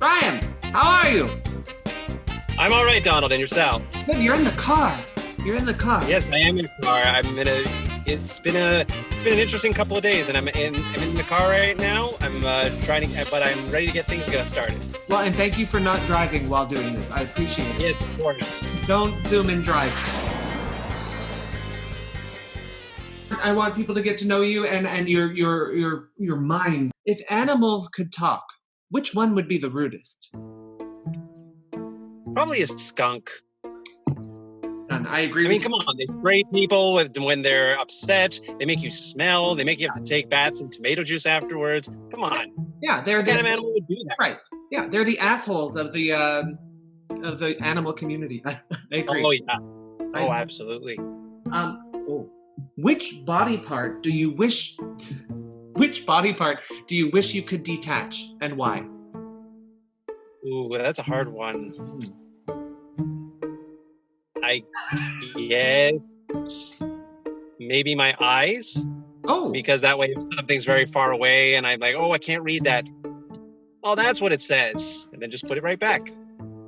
Bryan, how are you? I'm all right, Donald, and yourself? Good, you're in the car. You're in the car. Yes, I am in the car. It's been an interesting couple of days, and I'm in the car right now. But I'm ready to get things started. Well, and thank you for not driving while doing this. I appreciate it. Yes, of course. Don't zoom and drive. I want people to get to know you and your mind. If animals could talk, which one would be the rudest? Probably a skunk. And I agree. I mean, come on, they spray people when they're upset. They make you smell. They make you have to take baths in tomato juice afterwards. Come on. Yeah, they're what kind of animal would do that? Right. Yeah, they're the assholes of the animal community. I agree. Oh yeah. Oh, absolutely. Which body part do you wish you could detach, and why? Ooh, that's a hard one. I guess maybe my eyes. Oh. Because that way if something's very far away and I'm like, oh, I can't read that. Oh, that's what it says. And then just put it right back.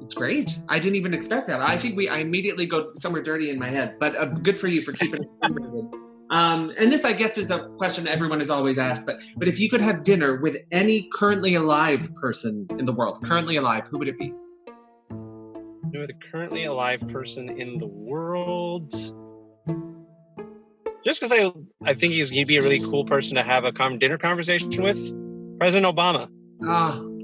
It's great. I didn't even expect that. I think I immediately go somewhere dirty in my head, but good for you for keeping it separated. And this, I guess, is a question everyone has always asked, but if you could have dinner with any currently alive person in the world, currently alive, who would it be? With a currently alive person in the world. Just because I think he'd be a really cool person to have a dinner conversation with, President Obama.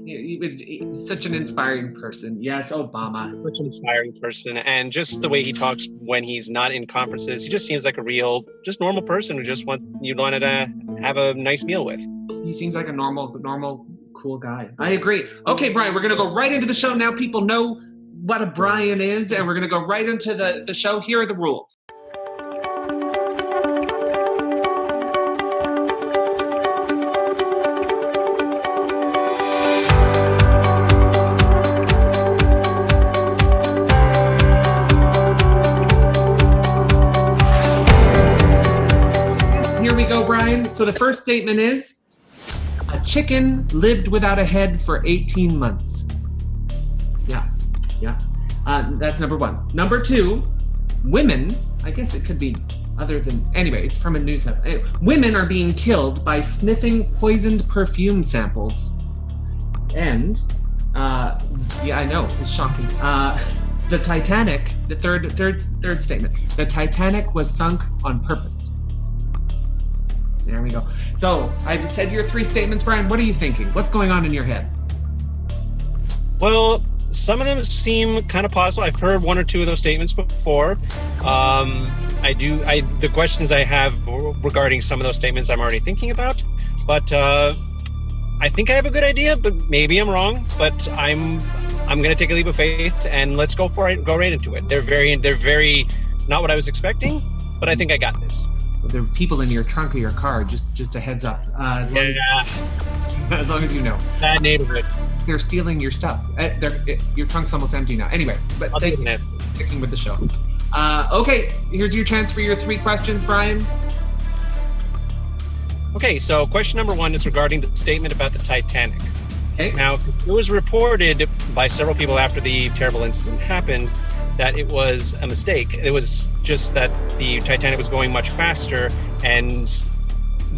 He's such an inspiring person. Yes, Obama. Such an inspiring person. And just the way he talks when he's not in conferences, he just seems like a real, just normal person who just you'd want to have a nice meal with. He seems like a normal, cool guy. I agree. Okay, Bryan, we're going to go right into the show now. People know what a Bryan is, and we're going to go right into the show. Here are the rules. Here we go, Bryan. So the first statement is, a chicken lived without a head for 18 months. Yeah. That's number one. Number two, women, I guess it could be other than, anyway, it's from a news headline. Anyway, women are being killed by sniffing poisoned perfume samples. And, yeah, I know, it's shocking. The Titanic, the third statement, the Titanic was sunk on purpose. There we go. So, I've said your three statements, Bryan. What are you thinking? What's going on in your head? Well, some of them seem kind of possible. I've heard one or two of those statements before. The questions I have regarding some of those statements I'm already thinking about. But I think I have a good idea, but maybe I'm wrong. But I'm going to take a leap of faith and let's go for it. Go right into it. They're very not what I was expecting, but I think I got this. There are people in your trunk of your car. Just a heads up. As long as you know. Bad neighborhood. They're stealing your stuff. Your trunk's almost empty now. Anyway, but thank you for sticking with the show. Okay, here's your chance for your three questions, Bryan. Okay, so question number one is regarding the statement about the Titanic. Okay. Now, it was reported by several people after the terrible incident happened that it was a mistake. It was just that the Titanic was going much faster, and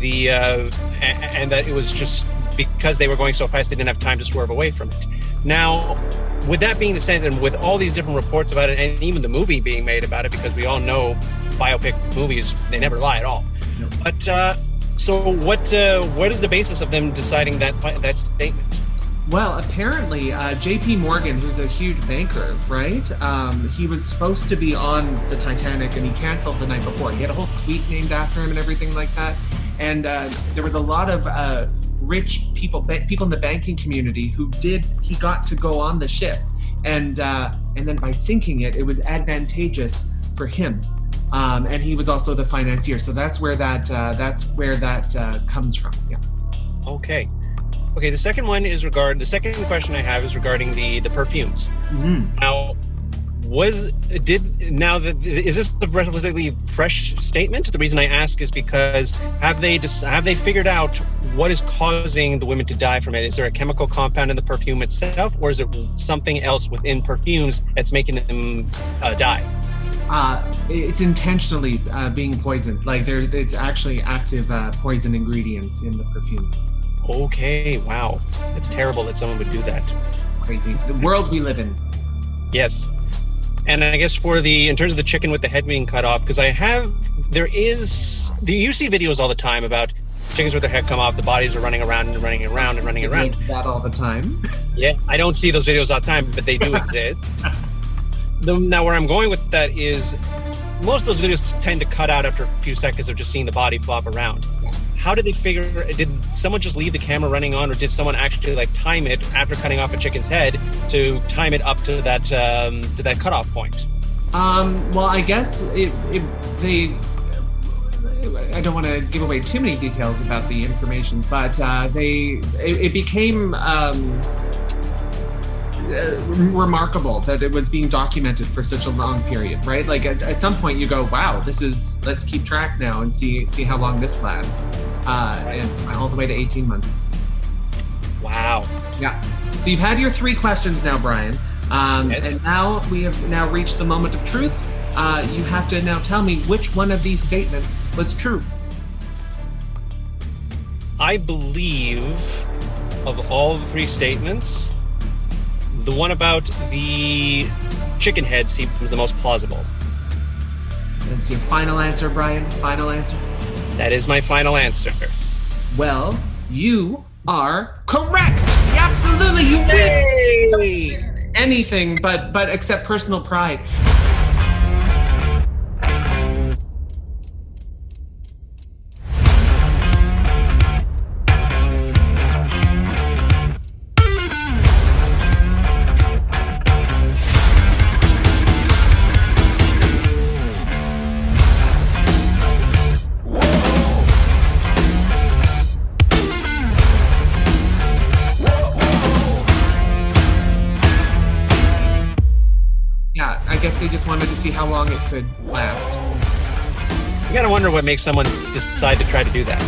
and that it was just because they were going so fast they didn't have time to swerve away from it. Now, with that being the sense, and with all these different reports about it, and even the movie being made about it, because we all know biopic movies, they never lie at all. No. But so what is the basis of them deciding that statement? Well, apparently, J.P. Morgan, who's a huge banker, right? He was supposed to be on the Titanic, and he canceled the night before. He had a whole suite named after him and everything like that. And there was a lot of rich people in the banking community he got to go on the ship. And then by sinking it, it was advantageous for him. And he was also the financier. So that's where that comes from. Yeah. Okay. The second question I have is regarding the perfumes. Mm-hmm. Now, Is this a relatively fresh statement? The reason I ask is because have they figured out what is causing the women to die from it? Is there a chemical compound in the perfume itself, or is it something else within perfumes that's making them die? It's intentionally being poisoned. Like it's actually active poison ingredients in the perfume. Okay, wow, it's terrible that someone would do that. Crazy, the world we live in. Yes. And I guess in terms of the chicken with the head being cut off, because you see videos all the time about chickens with their head come off, the bodies are running around and running around and running around. That all the time. Yeah, I don't see those videos all the time, but they do exist. Now, where I'm going with that is most of those videos tend to cut out after a few seconds of just seeing the body flop around. How did they did someone just leave the camera running on, or did someone actually like time it after cutting off a chicken's head to time it up to that cutoff point? Well, I guess I don't want to give away too many details about the information, but it became remarkable that it was being documented for such a long period, right? Like at some point you go, wow, let's keep track now and see how long this lasts. And all the way to 18 months. Wow. Yeah. So you've had your 3 questions now, Bryan. Yes. And now we have reached the moment of truth. You have to now tell me which one of these statements was true. I believe of all the 3 statements, the one about the chicken head seems the most plausible. That's your final answer, Bryan? Final answer? That is my final answer. Well, you are correct. Absolutely, you win. Anything but except personal pride. I guess they just wanted to see how long it could last. You gotta wonder what makes someone decide to try to do that.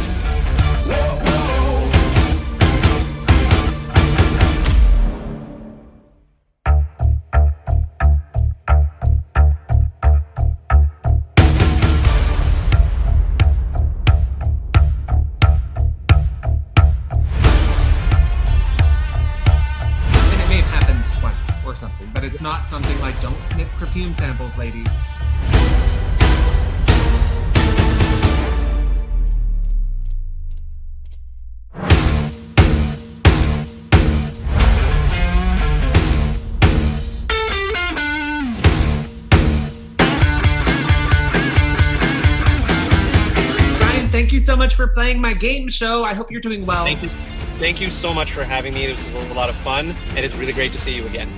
Something, but it's not something like don't sniff perfume samples, ladies. Bryan, thank you so much for playing my game show. I hope you're doing well. Thank you so much for having me. This is a lot of fun, and it's really great to see you again.